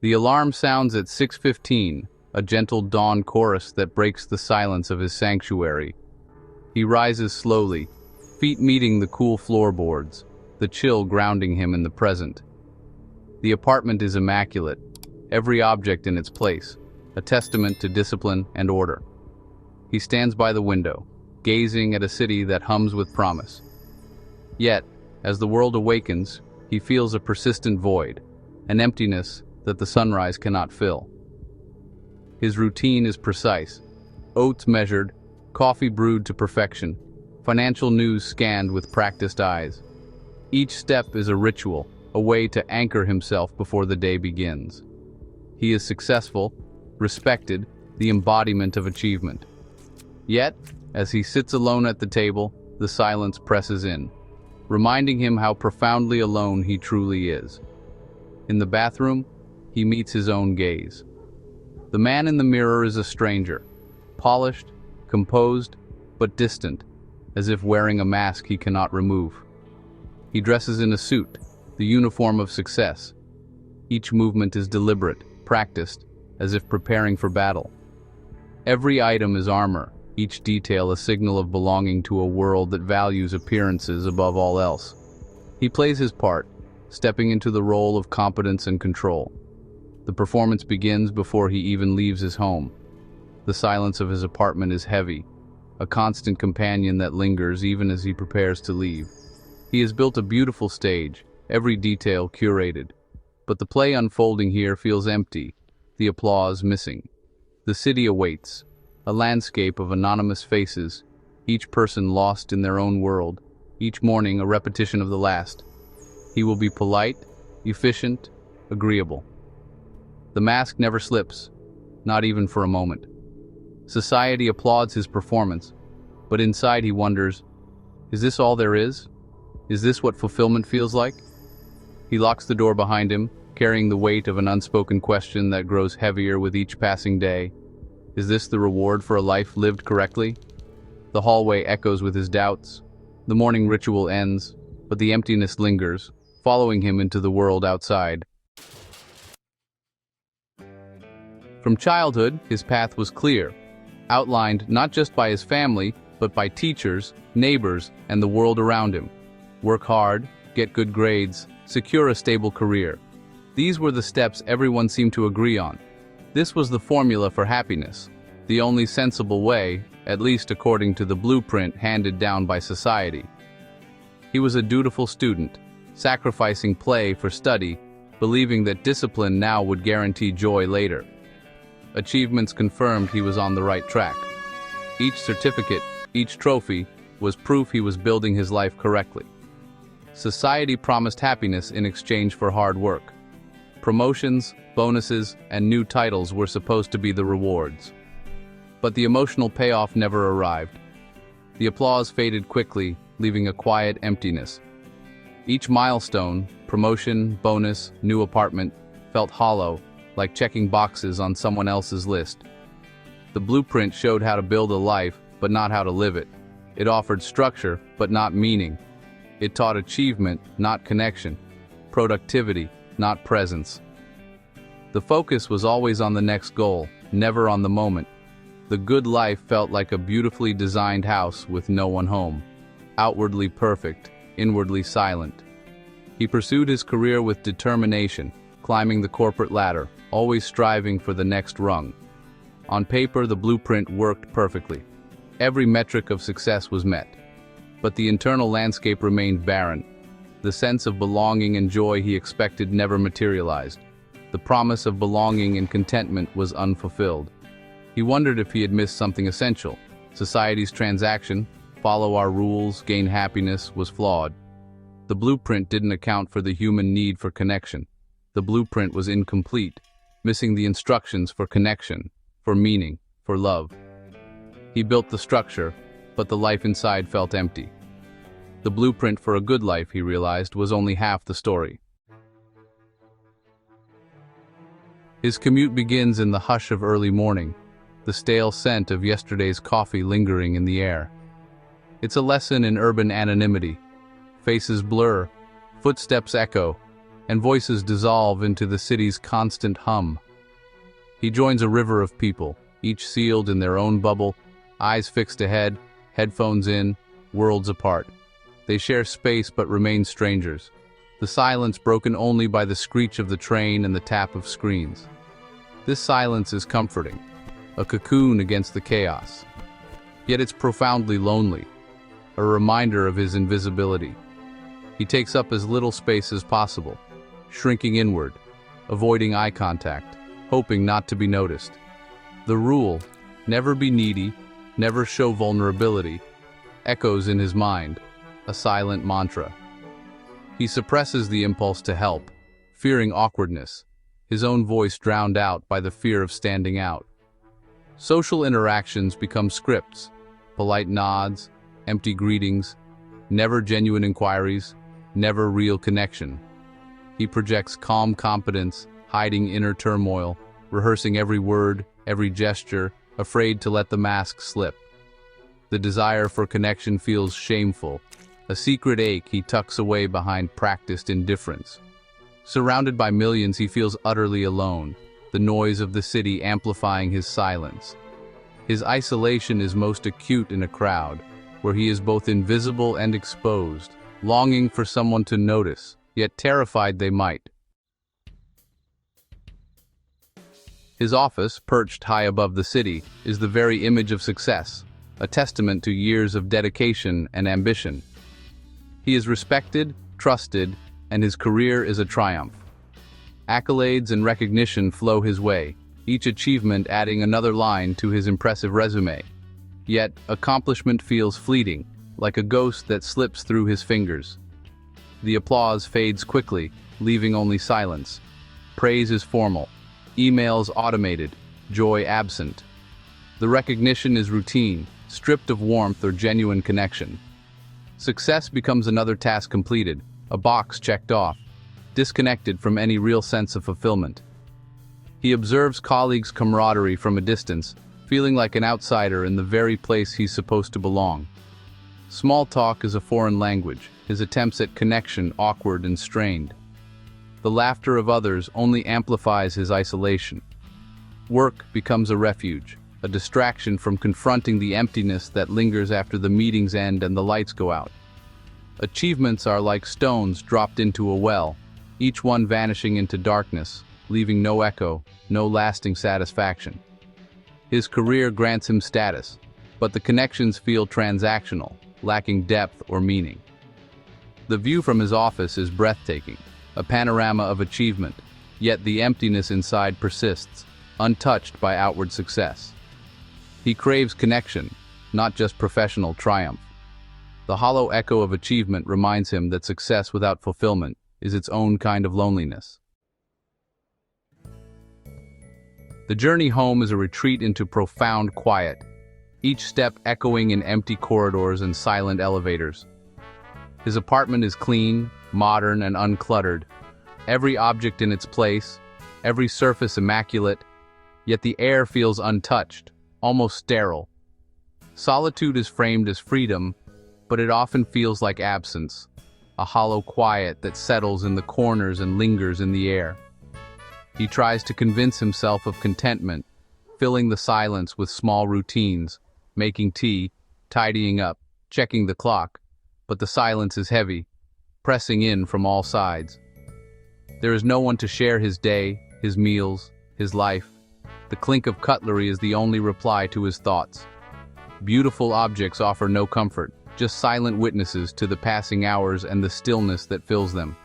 The alarm sounds at 6:15, a gentle dawn chorus that breaks the silence of his sanctuary. He rises slowly, feet meeting the cool floorboards, the chill grounding him in the present. The apartment is immaculate, every object in its place, a testament to discipline and order. He stands by the window, gazing at a city that hums with promise. Yet, as the world awakens, he feels a persistent void, an emptiness that the sunrise cannot fill. His routine is precise: oats measured, coffee brewed to perfection, financial news scanned with practiced eyes. Each step is a ritual, a way to anchor himself before the day begins. He is successful, respected, the embodiment of achievement. Yet, as he sits alone at the table, the silence presses in, reminding him how profoundly alone he truly is. In the bathroom, he meets his own gaze. The man in the mirror is a stranger, polished, composed, but distant, as if wearing a mask he cannot remove. He dresses in a suit, the uniform of success. Each movement is deliberate, practiced, as if preparing for battle. Every item is armor, each detail a signal of belonging to a world that values appearances above all else. He plays his part, stepping into the role of competence and control. The performance begins before he even leaves his home. The silence of his apartment is heavy, a constant companion that lingers even as he prepares to leave. He has built a beautiful stage, every detail curated. But the play unfolding here feels empty, the applause missing. The city awaits, a landscape of anonymous faces, each person lost in their own world, each morning a repetition of the last. He will be polite, efficient, agreeable. The mask never slips, not even for a moment. Society applauds his performance, but inside he wonders, is this all there is? Is this what fulfillment feels like? He locks the door behind him, carrying the weight of an unspoken question that grows heavier with each passing day. Is this the reward for a life lived correctly? The hallway echoes with his doubts. The morning ritual ends, but the emptiness lingers, following him into the world outside. From childhood, his path was clear, outlined not just by his family, but by teachers, neighbors, and the world around him. Work hard, get good grades, secure a stable career. These were the steps everyone seemed to agree on. This was the formula for happiness, the only sensible way, at least according to the blueprint handed down by society. He was a dutiful student, sacrificing play for study, believing that discipline now would guarantee joy later. Achievements confirmed he was on the right track. Each certificate, each trophy, was proof he was building his life correctly. Society promised happiness in exchange for hard work. Promotions, bonuses, and new titles were supposed to be the rewards. But the emotional payoff never arrived. The applause faded quickly, leaving a quiet emptiness. Each milestone, promotion, bonus, new apartment, felt hollow, like checking boxes on someone else's list. The blueprint showed how to build a life, but not how to live it. It offered structure, but not meaning. It taught achievement, not connection, productivity, not presence. The focus was always on the next goal, never on the moment. The good life felt like a beautifully designed house with no one home. Outwardly perfect, inwardly silent. He pursued his career with determination, climbing the corporate ladder, always striving for the next rung. On paper, the blueprint worked perfectly. Every metric of success was met. But the internal landscape remained barren. The sense of belonging and joy he expected never materialized. The promise of belonging and contentment was unfulfilled. He wondered if he had missed something essential. Society's transaction, follow our rules, gain happiness, was flawed. The blueprint didn't account for the human need for connection. The blueprint was incomplete, missing the instructions for connection, for meaning, for love. He built the structure, but the life inside felt empty. The blueprint for a good life, he realized, was only half the story. His commute begins in the hush of early morning, the stale scent of yesterday's coffee lingering in the air. It's a lesson in urban anonymity. Faces blur, footsteps echo, and voices dissolve into the city's constant hum. He joins a river of people, each sealed in their own bubble, eyes fixed ahead, headphones in, worlds apart. They share space but remain strangers, the silence broken only by the screech of the train and the tap of screens. This silence is comforting, a cocoon against the chaos. Yet it's profoundly lonely, a reminder of his invisibility. He takes up as little space as possible, shrinking inward, avoiding eye contact, hoping not to be noticed. The rule, never be needy, never show vulnerability, echoes in his mind, a silent mantra. He suppresses the impulse to help, fearing awkwardness, his own voice drowned out by the fear of standing out. Social interactions become scripts, polite nods, empty greetings, never genuine inquiries, never real connection. He projects calm competence, hiding inner turmoil, rehearsing every word, every gesture, afraid to let the mask slip. The desire for connection feels shameful, a secret ache he tucks away behind practiced indifference. Surrounded by millions, he feels utterly alone, the noise of the city amplifying his silence. His isolation is most acute in a crowd, where he is both invisible and exposed, longing for someone to notice, yet terrified they might. His office, perched high above the city, is the very image of success, a testament to years of dedication and ambition. He is respected, trusted, and his career is a triumph. Accolades and recognition flow his way, each achievement adding another line to his impressive resume. Yet, accomplishment feels fleeting, like a ghost that slips through his fingers. The applause fades quickly, leaving only silence. Praise is formal, emails automated, joy absent. The recognition is routine, stripped of warmth or genuine connection. Success becomes another task completed, a box checked off, disconnected from any real sense of fulfillment. He observes colleagues' camaraderie from a distance, feeling like an outsider in the very place he's supposed to belong. Small talk is a foreign language, his attempts at connection awkward and strained. The laughter of others only amplifies his isolation. Work becomes a refuge, a distraction from confronting the emptiness that lingers after the meetings end and the lights go out. Achievements are like stones dropped into a well, each one vanishing into darkness, leaving no echo, no lasting satisfaction. His career grants him status, but the connections feel transactional, lacking depth or meaning. The view from his office is breathtaking, a panorama of achievement, yet the emptiness inside persists, untouched by outward success. He craves connection, not just professional triumph. The hollow echo of achievement reminds him that success without fulfillment is its own kind of loneliness. The journey home is a retreat into profound quiet, each step echoing in empty corridors and silent elevators. His apartment is clean, modern, and uncluttered, every object in its place, every surface immaculate, yet the air feels untouched, almost sterile. Solitude is framed as freedom, but it often feels like absence, a hollow quiet that settles in the corners and lingers in the air. He tries to convince himself of contentment, filling the silence with small routines, making tea, tidying up, checking the clock, but the silence is heavy, pressing in from all sides. There is no one to share his day, his meals, his life. The clink of cutlery is the only reply to his thoughts. Beautiful objects offer no comfort, just silent witnesses to the passing hours and the stillness that fills them.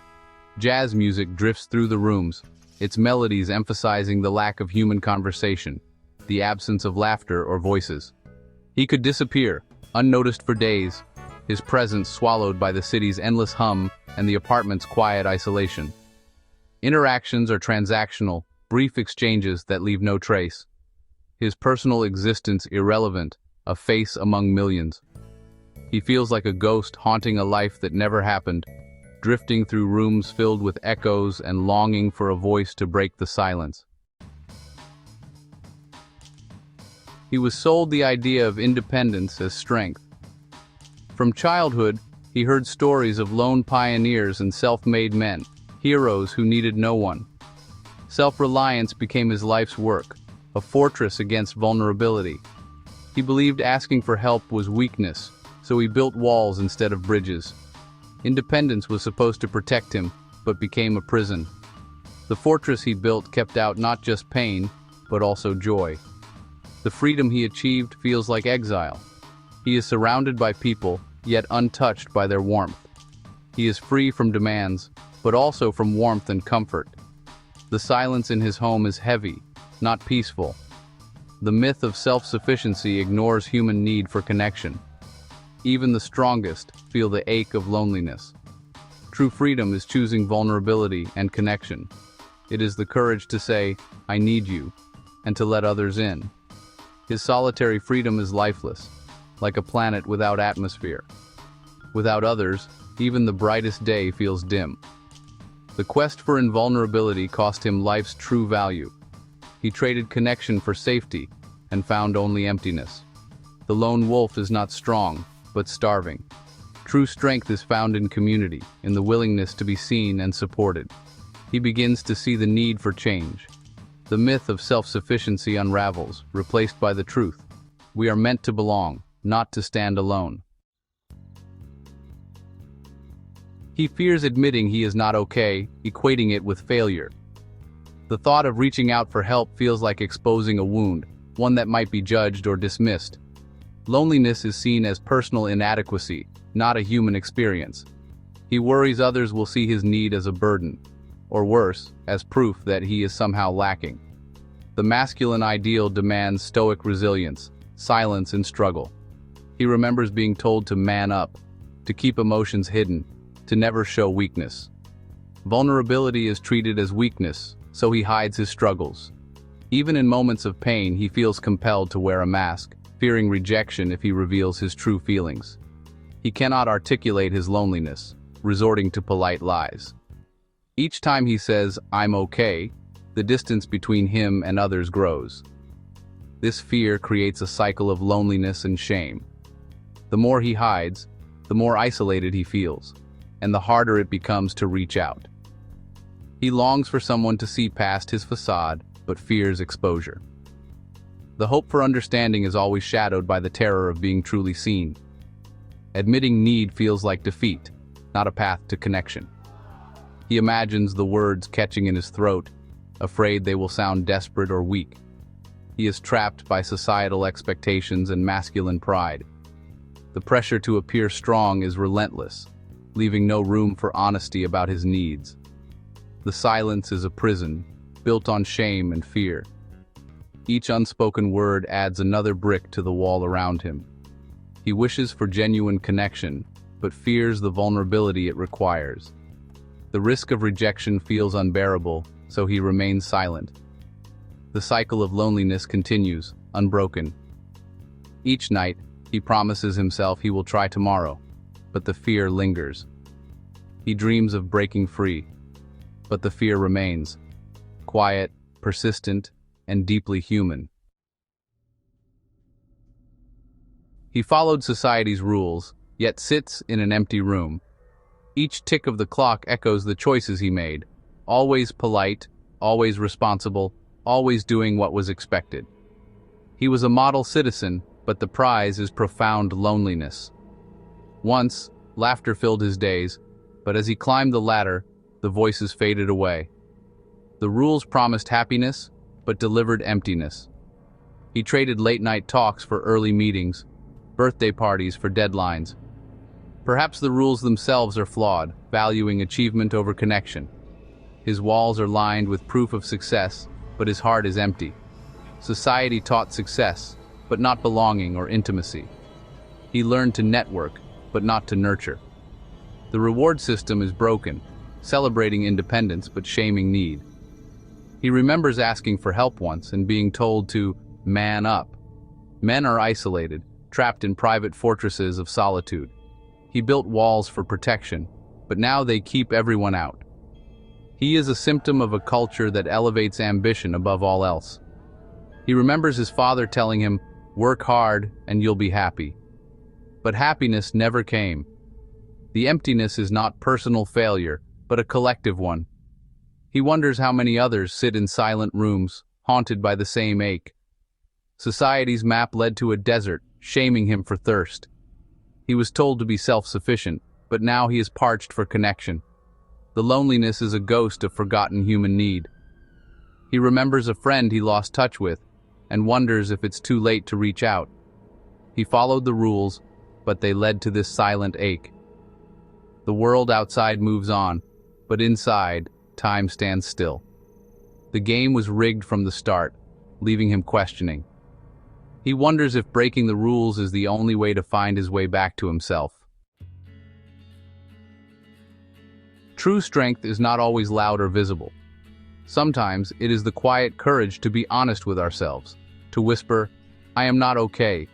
Jazz music drifts through the rooms, its melodies emphasizing the lack of human conversation, the absence of laughter or voices. He could disappear, unnoticed for days, his presence swallowed by the city's endless hum and the apartment's quiet isolation. Interactions are transactional, brief exchanges that leave no trace. His personal existence irrelevant, a face among millions. He feels like a ghost haunting a life that never happened, drifting through rooms filled with echoes and longing for a voice to break the silence. He was sold the idea of independence as strength. From childhood, he heard stories of lone pioneers and self-made men. heroes who needed no one. Self-reliance became his life's work, a fortress against vulnerability. He believed asking for help was weakness, so he built walls instead of bridges. Independence was supposed to protect him, but became a prison. The fortress he built kept out not just pain, but also joy. The freedom he achieved feels like exile. He is surrounded by people, yet untouched by their warmth. He is free from demands, but also from warmth and comfort. The silence in his home is heavy, not peaceful. The myth of self-sufficiency ignores human need for connection. Even the strongest feel the ache of loneliness. True freedom is choosing vulnerability and connection. It is the courage to say, "I need you," and to let others in. His solitary freedom is lifeless, like a planet without atmosphere. Without others, even the brightest day feels dim. The quest for invulnerability cost him life's true value. He traded connection for safety and found only emptiness. The lone wolf is not strong, but starving. True strength is found in community, in the willingness to be seen and supported. He begins to see the need for change. The myth of self-sufficiency unravels, replaced by the truth. We are meant to belong, not to stand alone. He fears admitting he is not okay, equating it with failure. The thought of reaching out for help feels like exposing a wound, one that might be judged or dismissed. Loneliness is seen as personal inadequacy, not a human experience. He worries others will see his need as a burden, or worse, as proof that he is somehow lacking. The masculine ideal demands stoic resilience, silence and struggle. He remembers being told to man up, to keep emotions hidden, to never show weakness. Vulnerability is treated as weakness, so he hides his struggles. Even in moments of pain, he feels compelled to wear a mask, fearing rejection if he reveals his true feelings. He cannot articulate his loneliness, resorting to polite lies. Each time he says, "I'm okay," the distance between him and others grows. This fear creates a cycle of loneliness and shame. The more he hides, the more isolated he feels, and the harder it becomes to reach out. He longs for someone to see past his facade, but fears exposure. The hope for understanding is always shadowed by the terror of being truly seen. Admitting need feels like defeat, not a path to connection. He imagines the words catching in his throat, afraid they will sound desperate or weak. He is trapped by societal expectations and masculine pride. The pressure to appear strong is relentless, leaving no room for honesty about his needs. The silence is a prison, built on shame and fear. Each unspoken word adds another brick to the wall around him. He wishes for genuine connection, but fears the vulnerability it requires. The risk of rejection feels unbearable, so he remains silent. The cycle of loneliness continues, unbroken. Each night, he promises himself he will try tomorrow, but the fear lingers. He dreams of breaking free, but the fear remains, quiet, persistent, and deeply human. He followed society's rules, yet sits in an empty room. Each tick of the clock echoes the choices he made, always polite, always responsible, always doing what was expected. He was a model citizen, but the prize is profound loneliness. Once, laughter filled his days, but as he climbed the ladder, the voices faded away. The rules promised happiness, but delivered emptiness. He traded late-night talks for early meetings, birthday parties for deadlines. Perhaps the rules themselves are flawed, valuing achievement over connection. His walls are lined with proof of success, but his heart is empty. Society taught success, but not belonging or intimacy. He learned to network, but not to nurture. The reward system is broken, celebrating independence but shaming need. He remembers asking for help once and being told to man up. Men are isolated, trapped in private fortresses of solitude. He built walls for protection, but now they keep everyone out. He is a symptom of a culture that elevates ambition above all else. He remembers his father telling him, "Work hard and you'll be happy." But happiness never came. The emptiness is not personal failure, but a collective one, He wonders how many others sit in silent rooms, haunted by the same ache. Society's map led to a desert, shaming him for thirst. He was told to be self-sufficient, but now he is parched for connection. The loneliness is a ghost of forgotten human need. He remembers a friend he lost touch with, and wonders if it's too late to reach out. He followed the rules, but they led to this silent ache. The world outside moves on, but inside, time stands still. The game was rigged from the start, leaving him questioning. He wonders if breaking the rules is the only way to find his way back to himself. True strength is not always loud or visible. Sometimes it is the quiet courage to be honest with ourselves, to whisper, "I am not okay,"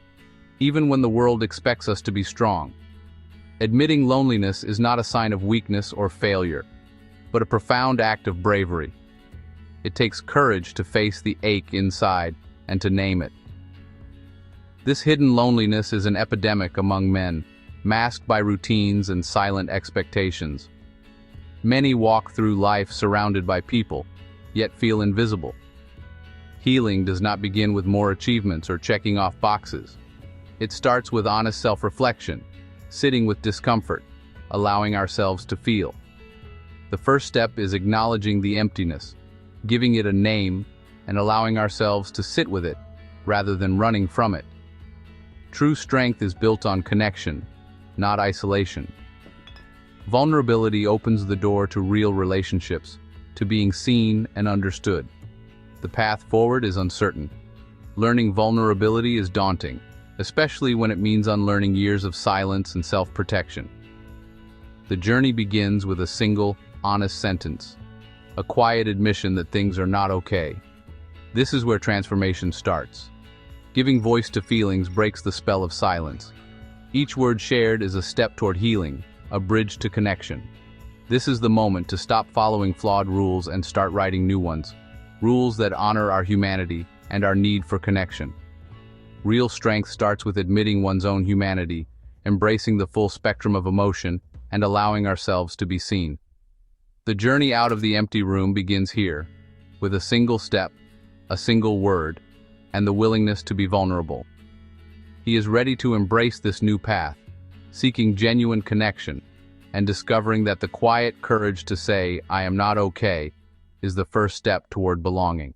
even when the world expects us to be strong. Admitting loneliness is not a sign of weakness or failure, but a profound act of bravery. It takes courage to face the ache inside and to name it. This hidden loneliness is an epidemic among men, masked by routines and silent expectations. Many walk through life surrounded by people, yet feel invisible. Healing does not begin with more achievements or checking off boxes. It starts with honest self-reflection, sitting with discomfort, allowing ourselves to feel. The first step is acknowledging the emptiness, giving it a name, and allowing ourselves to sit with it, rather than running from it. True strength is built on connection, not isolation. Vulnerability opens the door to real relationships, to being seen and understood. The path forward is uncertain. Learning vulnerability is daunting, especially when it means unlearning years of silence and self-protection. The journey begins with a single, honest sentence, a quiet admission that things are not okay. This is where transformation starts. Giving voice to feelings breaks the spell of silence. Each word shared is a step toward healing, a bridge to connection. This is the moment to stop following flawed rules and start writing new ones, rules that honor our humanity and our need for connection. Real strength starts with admitting one's own humanity, embracing the full spectrum of emotion, and allowing ourselves to be seen. The journey out of the empty room begins here, with a single step, a single word, and the willingness to be vulnerable. He is ready to embrace this new path, seeking genuine connection, and discovering that the quiet courage to say, "I am not okay," is the first step toward belonging.